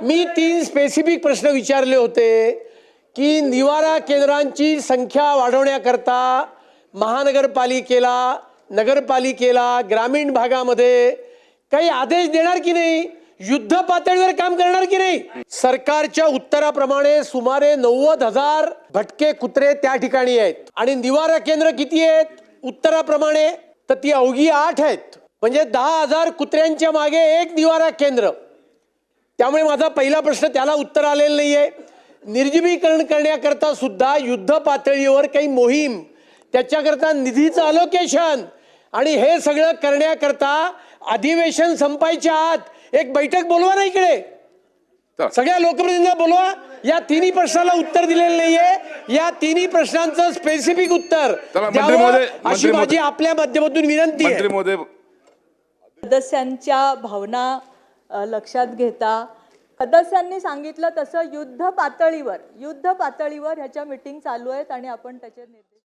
मी 3 specific प्रश्न विचारले होते की निवारा केंद्रांची संख्या वाढवण्याकरता महानगरपालिकेला, नगरपालिकेला, ग्रामीण भागामध्ये काही आदेश देणार की नाही, युद्ध पातळीवर काम करणार की नाही। सरकारच्या उत्तराप्रमाणे सुमारे 90,000 भटके कुत्रे त्या ठिकाणी आहेत आणि निवारा केंद्र किती आहेत उत्तराप्रमाणे, तर ती अवघी 8 आहेत, म्हणजे 10,000 कुत्र्यांच्या मागे एक निवारा केंद्र। त्यामुळे माझा पहिला प्रश्न त्याला उत्तर आलेलं नाहीये। निर्जीवीकरण करण्याकरता सुद्धा युद्ध पातळीवर काही मोहीम, त्याच्याकरता निधीचं अलोकेशन आणि हे सगळं करण्याकरता अधिवेशन संपायच्या आत एक बैठक बोलवा ना इकडे, सगळ्या लोकप्रतिनिधींना बोलवा। या तिन्ही प्रश्नाला उत्तर दिलेलं नाहीये, या तिन्ही प्रश्नांचं स्पेसिफिक उत्तर द्यावं अशी माझी आपल्या माध्यमातून विनंती आहे। सदस्यांच्या भावना लक्षात घेता सदस्यांनी सांगितलं तसं युद्ध पातळीवर ह्याच्या मीटिंग चालू आहेत आणि आपण त्याचे निर्देश